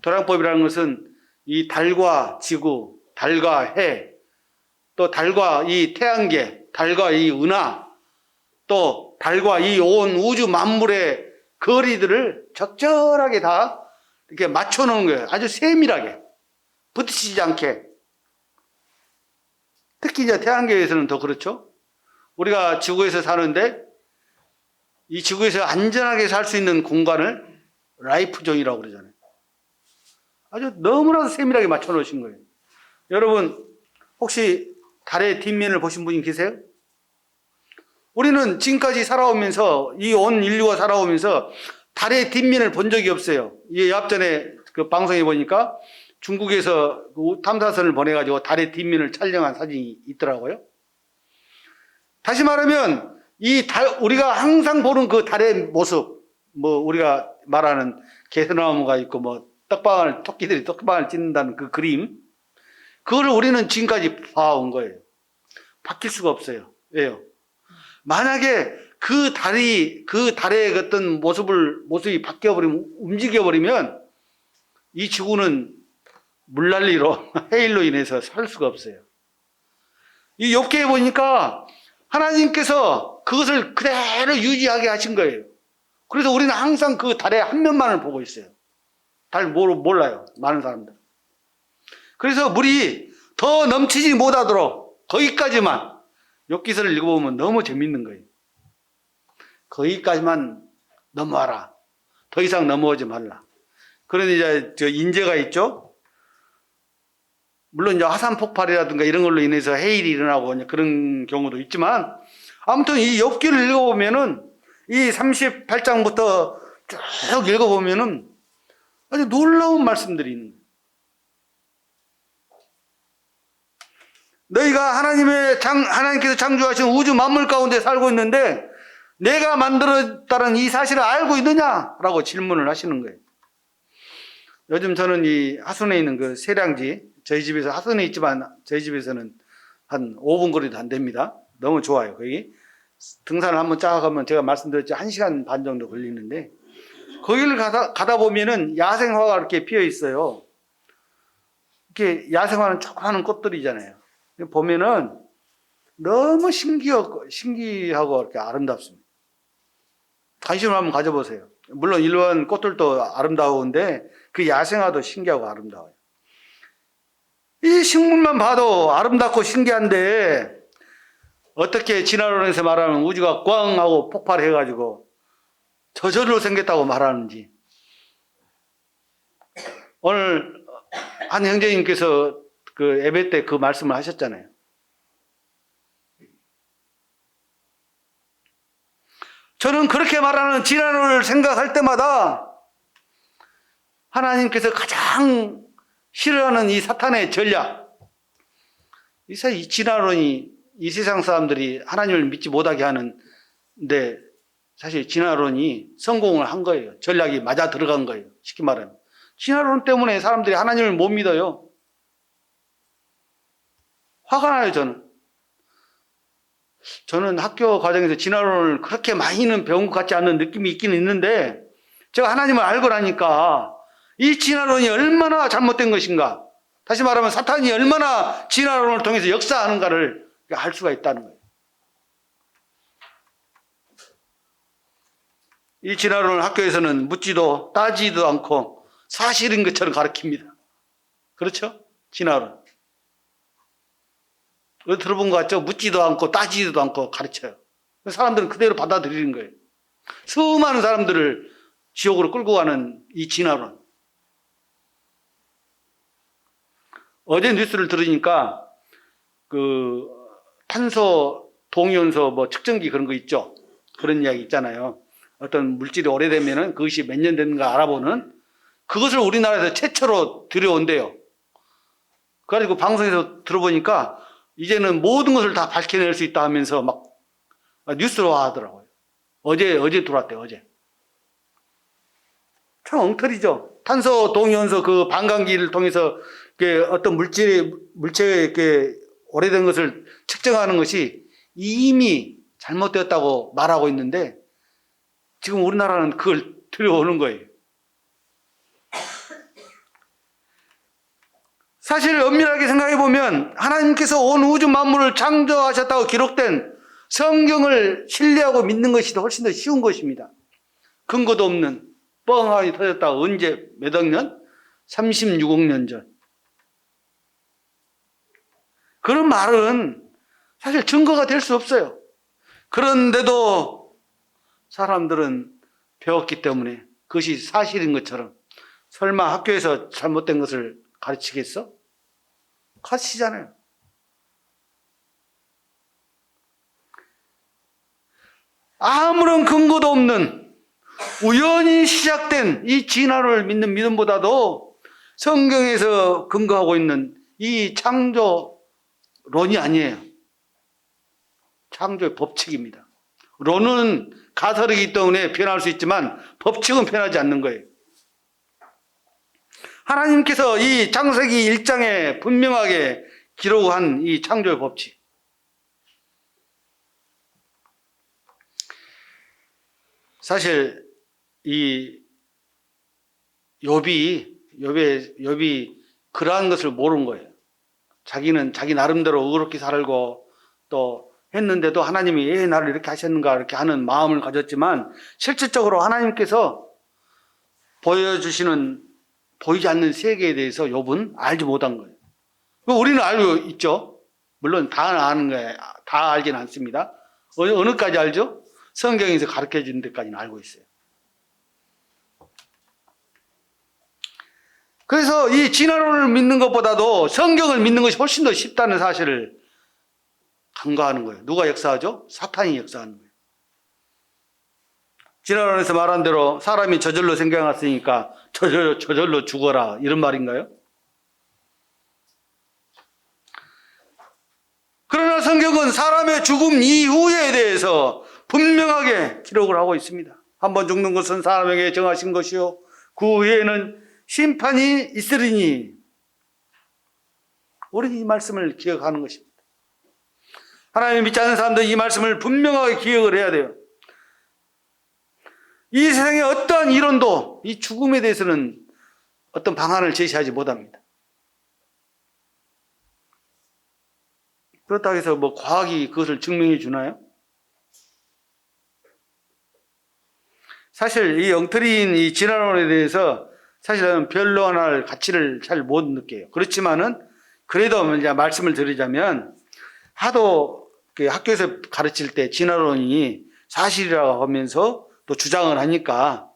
도량법이라는 것은 이 달과 지구, 달과 해, 또 달과 이 태양계, 달과 이 은하, 또 달과 이 온 우주 만물의 거리들을 적절하게 다 이렇게 맞춰놓은 거예요. 아주 세밀하게. 부딪히지 않게. 특히 이제 태양계에서는 더 그렇죠. 우리가 지구에서 사는데 이 지구에서 안전하게 살 수 있는 공간을 라이프 존이라고 그러잖아요. 아주 너무나도 세밀하게 맞춰 놓으신 거예요. 여러분, 혹시 달의 뒷면을 보신 분이 계세요? 우리는 지금까지 살아오면서, 이 온 인류가 살아오면서 달의 뒷면을 본 적이 없어요. 이 앞전에 그 방송에 보니까 중국에서 탐사선을 보내가지고 달의 뒷면을 촬영한 사진이 있더라고요. 다시 말하면, 우리가 항상 보는 그 달의 모습, 우리가 말하는 개소나무가 있고, 토끼들이 떡방을 찢는다는 그 그림, 그거를 우리는 지금까지 봐온 거예요. 바뀔 수가 없어요. 왜요? 만약에 그 달의 어떤 모습이 바뀌어버리면, 움직여버리면, 이 지구는 물난리로, 해일로 인해서 살 수가 없어요. 이 욥기에 보니까 하나님께서 그것을 그대로 유지하게 하신 거예요. 그래서 우리는 항상 그 달의 한 면만을 보고 있어요. 달 몰라요. 많은 사람들. 그래서 물이 더 넘치지 못하도록 거기까지만, 욥기서를 읽어보면 너무 재밌는 거예요. 거기까지만 넘어와라. 더 이상 넘어오지 말라. 그런데 이제 인재가 있죠. 물론 이제 화산 폭발이라든가 이런 걸로 인해서 해일이 일어나고 그런 경우도 있지만, 아무튼 이 욥기를 읽어보면은, 이 38장부터 쭉 읽어보면은 아주 놀라운 말씀들이 있는 거예요. 너희가 하나님께서 창조하신 우주 만물 가운데 살고 있는데 내가 만들었다는 이 사실을 알고 있느냐? 라고 질문을 하시는 거예요. 요즘 저는 이 하순에 있는 그 세량지, 저희 집에서 하순에 있지만 저희 집에서는 한 5분 거리도 안 됩니다. 너무 좋아요. 거기 등산을 한번 쫙 가면 제가 말씀드렸죠. 1시간 반 정도 걸리는데 거기를 가다 보면은 야생화가 이렇게 피어 있어요. 이렇게 야생화는 조그마한 꽃들이잖아요. 보면은 너무 신기하고 이렇게 아름답습니다. 관심을 한번 가져보세요. 물론 일반 꽃들도 아름다운데 그 야생화도 신기하고 아름다워요. 이 식물만 봐도 아름답고 신기한데 어떻게 진화론에서 말하는 우주가 꽝 하고 폭발해가지고 저절로 생겼다고 말하는지. 오늘 한 형제님께서 그 예배 때 그 말씀을 하셨잖아요. 저는 그렇게 말하는 진화론을 생각할 때마다 하나님께서 가장 싫어하는 이 사탄의 전략, 이 진화론이 이 세상 사람들이 하나님을 믿지 못하게 하는데 사실 진화론이 성공을 한 거예요. 전략이 맞아 들어간 거예요. 쉽게 말하면. 진화론 때문에 사람들이 하나님을 못 믿어요. 화가 나요, 저는 학교 과정에서 진화론을 그렇게 많이는 배운 것 같지 않은 느낌이 있긴 있는데, 제가 하나님을 알고 나니까 이 진화론이 얼마나 잘못된 것인가, 다시 말하면 사탄이 얼마나 진화론을 통해서 역사하는가를 알 수가 있다는 거예요. 이 진화론을 학교에서는 묻지도 따지지도 않고 사실인 것처럼 가르칩니다. 그렇죠? 진화론. 들어본 것 같죠? 묻지도 않고 따지지도 않고 가르쳐요. 사람들은 그대로 받아들이는 거예요. 수많은 사람들을 지옥으로 끌고 가는 이 진화론. 어제 뉴스를 들으니까 그 탄소 동위원소 뭐 측정기 그런 거 있죠. 그런 이야기 있잖아요. 어떤 물질이 오래되면은 그것이 몇 년 됐는가 알아보는, 그것을 우리나라에서 최초로 들여온대요. 그래가지고 방송에서 들어보니까 이제는 모든 것을 다 밝혀낼 수 있다 하면서 막 뉴스로 하더라고요. 어제 들어왔대요, 어제. 참 엉터리죠. 탄소 동위원소 그 반감기를 통해서 어떤 물체에 이렇게 오래된 것을 측정하는 것이 이미 잘못되었다고 말하고 있는데, 지금 우리나라는 그걸 들여오는 거예요. 사실 엄밀하게 생각해 보면 하나님께서 온 우주 만물을 창조하셨다고 기록된 성경을 신뢰하고 믿는 것이 훨씬 더 쉬운 것입니다. 근거도 없는 뻥하니 터졌다가 언제 몇억 년? 36억 년 전. 그런 말은 사실 증거가 될 수 없어요. 그런데도 사람들은 배웠기 때문에 그것이 사실인 것처럼, 설마 학교에서 잘못된 것을 가르치겠어? 가르치잖아요. 아무런 근거도 없는 우연히 시작된 이 진화를 믿는 믿음보다도 성경에서 근거하고 있는 이 창조론이 아니에요. 창조의 법칙입니다. 론은 가설이기 때문에 변할 수 있지만 법칙은 변하지 않는 거예요. 하나님께서 이 창세기 1장에 분명하게 기록한 이 창조의 법칙. 사실 이 욥이 그러한 것을 모르는 거예요. 자기는 자기 나름대로 의롭게 살고 또 했는데도 하나님이 왜 나를 이렇게 하셨는가 이렇게 하는 마음을 가졌지만, 실질적으로 하나님께서 보여주시는 보이지 않는 세계에 대해서 욥은 알지 못한 거예요. 우리는 알고 있죠. 물론 다 아는 거예요. 다 알지는 않습니다. 어느까지 알죠? 성경에서 가르쳐 주는 데까지는 알고 있어요. 그래서 이 진화론을 믿는 것보다도 성경을 믿는 것이 훨씬 더 쉽다는 사실을 간과하는 거예요. 누가 역사하죠? 사탄이 역사하는 거예요. 진화론에서 말한 대로 사람이 저절로 생겨났으니까 저절로 죽어라, 이런 말인가요? 그러나 성경은 사람의 죽음 이후에 대해서 분명하게 기록을 하고 있습니다. 한번 죽는 것은 사람에게 정하신 것이요 그 후에는 심판이 있으리니. 우리는 이 말씀을 기억하는 것입니다. 하나님 믿지 않는 사람들은 이 말씀을 분명하게 기억을 해야 돼요. 이 세상의 어떠한 이론도 이 죽음에 대해서는 어떤 방안을 제시하지 못합니다. 그렇다고 해서 뭐 과학이 그것을 증명해 주나요? 사실 이 엉터리인 이 진화론에 대해서 사실은 변론할 가치를 잘 못 느껴요. 그렇지만은 그래도 이제 말씀을 드리자면, 하도 그 학교에서 가르칠 때 진화론이 사실이라고 하면서 또 주장을 하니까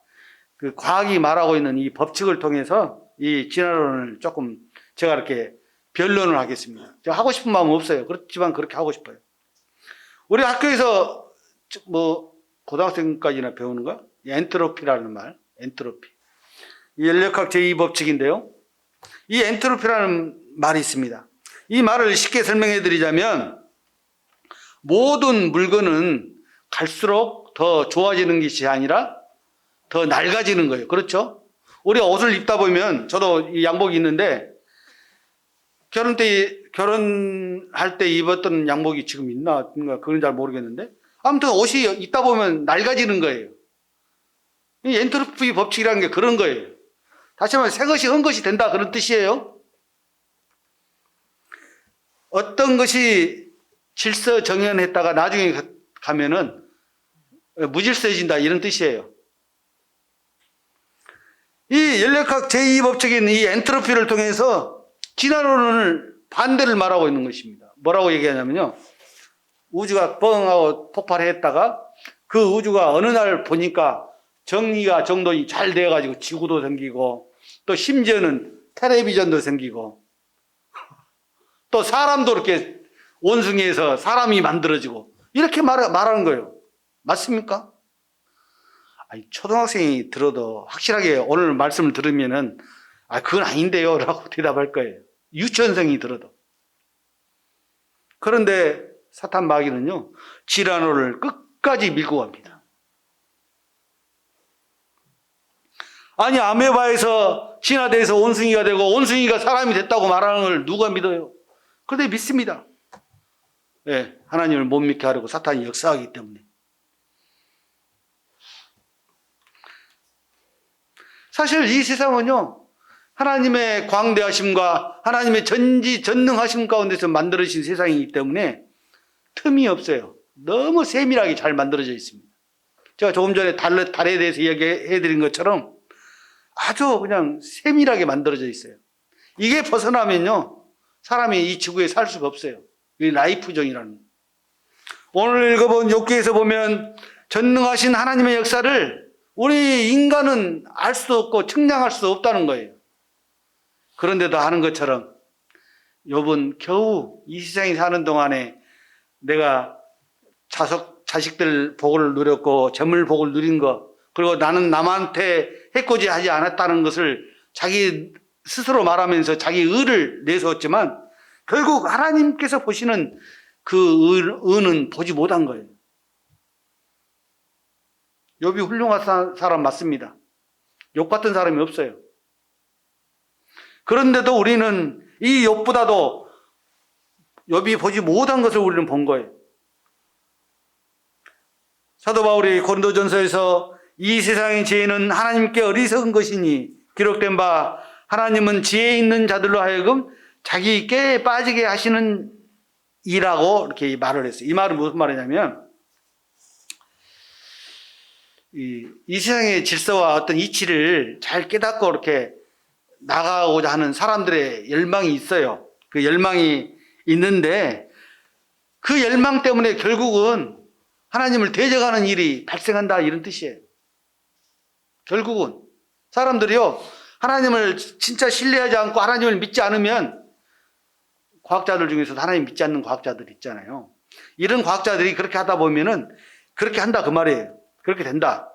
그 과학이 말하고 있는 이 법칙을 통해서 이 진화론을 조금 제가 이렇게 변론을 하겠습니다. 제가 하고 싶은 마음은 없어요. 그렇지만 그렇게 하고 싶어요. 우리 학교에서 뭐 고등학생까지나 배우는 거? 엔트로피라는 말, 엔트로피. 이 연력학 제2법칙인데요. 이 엔트로피라는 말이 있습니다. 이 말을 쉽게 설명해 드리자면, 모든 물건은 갈수록 더 좋아지는 것이 아니라 더 낡아지는 거예요. 그렇죠? 우리가 옷을 입다 보면, 저도 이 양복이 있는데, 결혼할 때 입었던 양복이 지금 있나, 그건 잘 모르겠는데, 아무튼 옷이 입다 보면 낡아지는 거예요. 이 엔트로피 법칙이라는 게 그런 거예요. 다시 말해, 새 것이 흠 것이 된다, 그런 뜻이에요. 어떤 것이 질서정연했다가 나중에 가면은 무질서해진다, 이런 뜻이에요. 이 연력학 제2법칙인 이 엔트로피를 통해서 진화론을 반대를 말하고 있는 것입니다. 뭐라고 얘기하냐면요. 우주가 뻥하고 폭발했다가 그 우주가 어느 날 보니까 정리가 정돈이 잘 되어가지고 지구도 생기고 또 심지어는 텔레비전도 생기고 또 사람도 이렇게 원숭이에서 사람이 만들어지고 이렇게 말하는 거예요. 맞습니까? 아니, 초등학생이 들어도 확실하게 오늘 말씀을 들으면은 그건 아닌데요 라고 대답할 거예요. 유치원생이 들어도. 그런데 사탄 마귀는요, 진화론을 끝까지 밀고 갑니다. 아니, 아메바에서 진화돼서 원숭이가 되고 원숭이가 사람이 됐다고 말하는 걸 누가 믿어요? 그런데 믿습니다. 네, 하나님을 못 믿게 하려고 사탄이 역사하기 때문에. 사실 이 세상은요, 하나님의 광대하심과 하나님의 전지전능하심 가운데서 만들어진 세상이기 때문에 틈이 없어요. 너무 세밀하게 잘 만들어져 있습니다. 제가 조금 전에 달에 대해서 이야기해드린 것처럼 아주 그냥 세밀하게 만들어져 있어요. 이게 벗어나면요, 사람이 이 지구에 살 수가 없어요. 이 라이프종이라는. 오늘 읽어본 욥기에서 보면 전능하신 하나님의 역사를 우리 인간은 알 수도 없고 측량할 수도 없다는 거예요. 그런데도 하는 것처럼 욥은 겨우 이 세상에 사는 동안에 내가 자식들 복을 누렸고 재물 복을 누린 거, 그리고 나는 남한테 해코지 하지 않았다는 것을 자기 스스로 말하면서 자기 의를 내세웠지만 결국 하나님께서 보시는 그 의는 보지 못한 거예요. 욥이 훌륭한 사람 맞습니다. 욥 같은 사람이 없어요. 그런데도 우리는 이 욥보다도 욥이 보지 못한 것을 우리는 본 거예요. 사도 바울이 고린도전서에서 이 세상의 지혜는 하나님께 어리석은 것이니 기록된 바 하나님은 지혜 있는 자들로 하여금 자기 깨에 빠지게 하시는 이라고 이렇게 말을 했어요. 이 말은 무슨 말이냐면 이 세상의 질서와 어떤 이치를 잘 깨닫고 이렇게 나가고자 하는 사람들의 열망이 있어요. 그 열망이 있는데 그 열망 때문에 결국은 하나님을 대적하는 일이 발생한다, 이런 뜻이에요. 결국은 사람들이요, 하나님을 진짜 신뢰하지 않고 하나님을 믿지 않으면, 과학자들 중에서도 하나님 믿지 않는 과학자들 있잖아요. 이런 과학자들이 그렇게 하다 보면은 그렇게 한다, 그 말이에요. 그렇게 된다.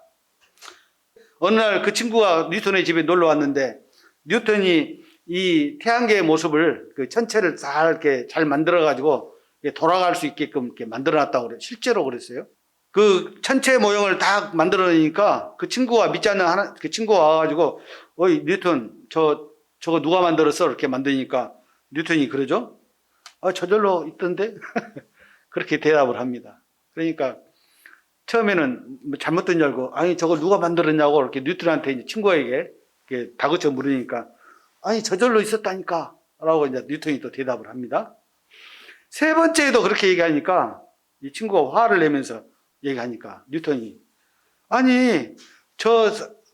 어느 날 그 친구가 뉴턴의 집에 놀러 왔는데 뉴턴이 이 태양계의 모습을 그 천체를 이렇게 잘 만들어 가지고 돌아갈 수 있게끔 이렇게 만들어 놨다고 그래요. 실제로 그랬어요. 그 천체 모형을 다 만들어 놓으니까 그 친구가 믿지 않는 그 친구가 와가지고 어이 뉴턴 저거 누가 만들었어? 이렇게 만드니까 뉴턴이 그러죠. 저절로 있던데 그렇게 대답을 합니다. 그러니까 처음에는 잘못된 줄 알고 아니 저걸 누가 만들었냐고 이렇게 뉴턴한테 이제 친구에게 이렇게 다그쳐 물으니까 아니 저절로 있었다니까 라고 이제 뉴턴이 또 대답을 합니다. 세 번째에도 그렇게 얘기하니까 이 친구가 화를 내면서 얘기하니까 뉴턴이 아니 저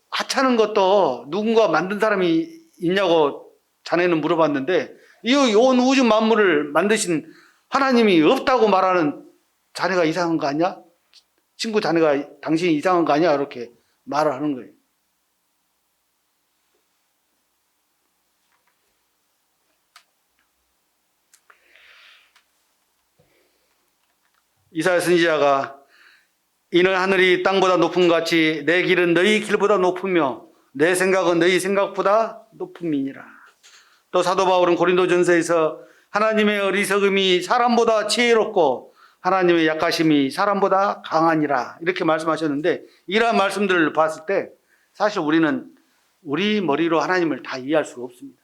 하찮은 것도 누군가 만든 사람이 있냐고 자네는 물어봤는데 이 온 우주 만물을 만드신 하나님이 없다고 말하는 자네가 이상한 거 아니야? 친구 자네가 당신이 이상한 거 아니야? 이렇게 말을 하는 거예요. 이사야 선지자가 이는 하늘이 땅보다 높음 같이 내 길은 너희 길보다 높으며 내 생각은 너희 생각보다 높음이니라. 또 사도 바울은 고린도전서에서 하나님의 어리석음이 사람보다 지혜롭고 하나님의 약하심이 사람보다 강하니라 이렇게 말씀하셨는데 이러한 말씀들을 봤을 때 사실 우리는 우리 머리로 하나님을 다 이해할 수가 없습니다.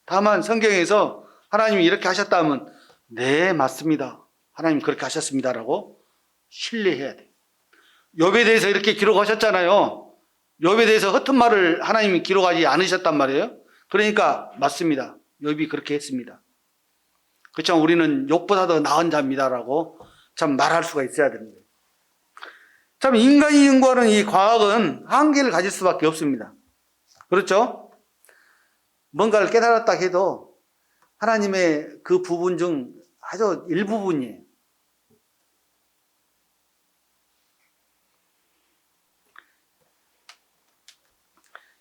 다만 성경에서 하나님이 이렇게 하셨다면 네, 맞습니다. 하나님 그렇게 하셨습니다라고 신뢰해야 돼요. 욥에 대해서 이렇게 기록하셨잖아요. 욥에 대해서 허튼 말을 하나님이 기록하지 않으셨단 말이에요. 그러니까 맞습니다. 욥이 그렇게 했습니다. 그렇지만 우리는 욥보다 더 나은 자입니다라고 참 말할 수가 있어야 되는 거예요. 참 인간이 연구하는 이 과학은 한계를 가질 수밖에 없습니다. 그렇죠? 뭔가를 깨달았다 해도 하나님의 그 부분 중 아주 일부분이에요.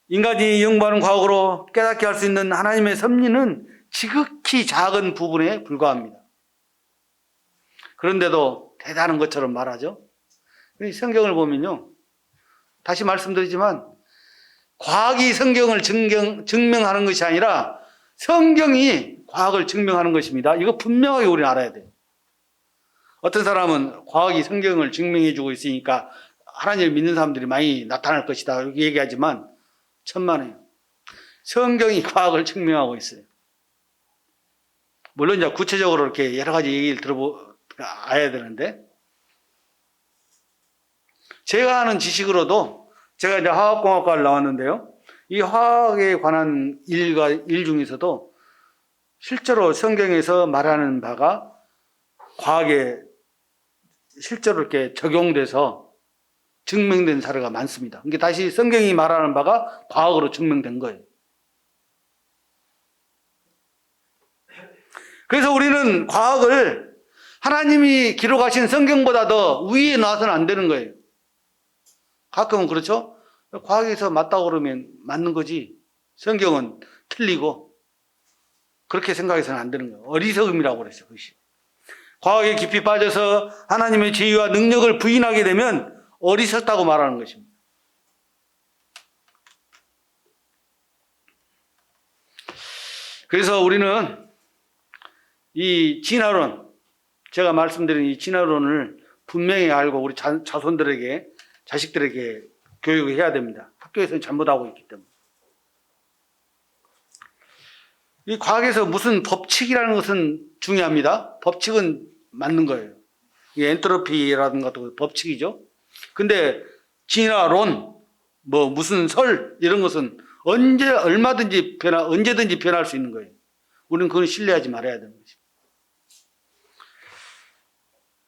인간이 연구하는 과학으로 깨닫게 할 수 있는 하나님의 섭리는 지극히 작은 부분에 불과합니다. 그런데도 대단한 것처럼 말하죠. 성경을 보면요, 다시 말씀드리지만 과학이 성경을 증명하는 것이 아니라 성경이 과학을 증명하는 것입니다. 이거 분명하게 우리는 알아야 돼요. 어떤 사람은 과학이 성경을 증명해주고 있으니까 하나님을 믿는 사람들이 많이 나타날 것이다 이렇게 얘기하지만 천만에요. 성경이 과학을 증명하고 있어요. 물론 이제 구체적으로 이렇게 여러 가지 얘기를 들어봐야 되는데, 제가 아는 지식으로도, 제가 이제 화학공학과를 나왔는데요, 이 화학에 관한 일 중에서도 실제로 성경에서 말하는 바가 과학에 실제로 이렇게 적용돼서 증명된 사례가 많습니다. 그러니까 다시 성경이 말하는 바가 과학으로 증명된 거예요. 그래서 우리는 과학을 하나님이 기록하신 성경보다 더 위에 놔서는 안 되는 거예요. 가끔은 그렇죠? 과학에서 맞다고 그러면 맞는 거지 성경은 틀리고, 그렇게 생각해서는 안 되는 거예요. 어리석음이라고 그랬어요. 그것이. 과학에 깊이 빠져서 하나님의 지위와 능력을 부인하게 되면 어리석다고 말하는 것입니다. 그래서 우리는 이 진화론, 제가 말씀드린 이 진화론을 분명히 알고 우리 자손들에게, 자식들에게 교육을 해야 됩니다. 학교에서는 잘못하고 있기 때문에. 이 과학에서 무슨 법칙이라는 것은 중요합니다. 법칙은 맞는 거예요. 이 엔트로피라는 것도 법칙이죠. 근데 진화론, 무슨 설 이런 것은 언제든지 변할 수 있는 거예요. 우리는 그걸 신뢰하지 말아야 되는 것입니다.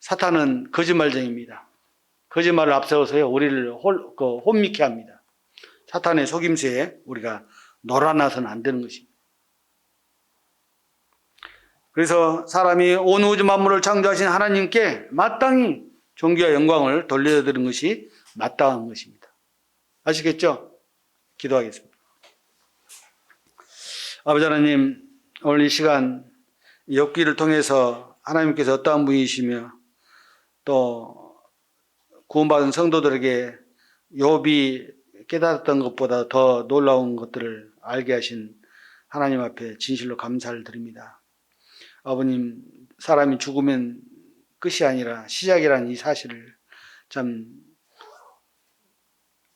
사탄은 거짓말쟁이입니다. 거짓말을 앞세워서요, 우리를 혼미케 합니다. 사탄의 속임수에 우리가 놀아나서는 안 되는 것입니다. 그래서 사람이 온 우주 만물을 창조하신 하나님께 마땅히 존귀와 영광을 돌려드리는 것이 마땅한 것입니다. 아시겠죠? 기도하겠습니다. 아버지 하나님, 오늘 이 시간 욥기를 통해서 하나님께서 어떠한 분이시며 또 구원받은 성도들에게 욥이 깨달았던 것보다 더 놀라운 것들을 알게 하신 하나님 앞에 진실로 감사를 드립니다. 아버님, 사람이 죽으면 끝이 아니라 시작이라는 이 사실을 참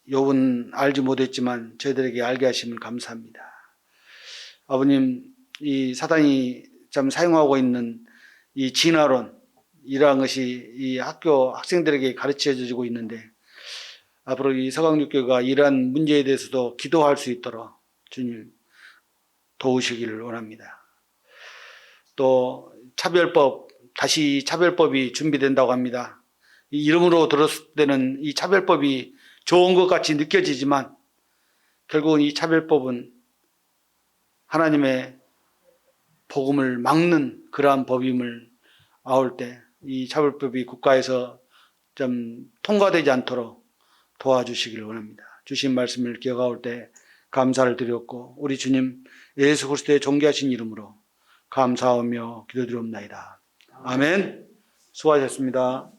욥은 알지 못했지만 저희들에게 알게 하심을 감사합니다. 아버님, 이 사단이 참 사용하고 있는 이 진화론, 이러한 것이 이 학교 학생들에게 가르쳐지고 있는데, 앞으로 이 서강육교가 이러한 문제에 대해서도 기도할 수 있도록 주님 도우시기를 원합니다. 또 다시 차별법이 준비된다고 합니다. 이 이름으로 들었을 때는 이 차별법이 좋은 것 같이 느껴지지만 결국은 이 차별법은 하나님의 복음을 막는 그러한 법임을 아울 때 이 차별법이 국가에서 좀 통과되지 않도록 도와주시기를 원합니다. 주신 말씀을 기억하올 때 감사를 드렸고, 우리 주님 예수 그리스도의 존귀하신 이름으로 감사하며 기도드리옵나이다. 아멘. 수고하셨습니다.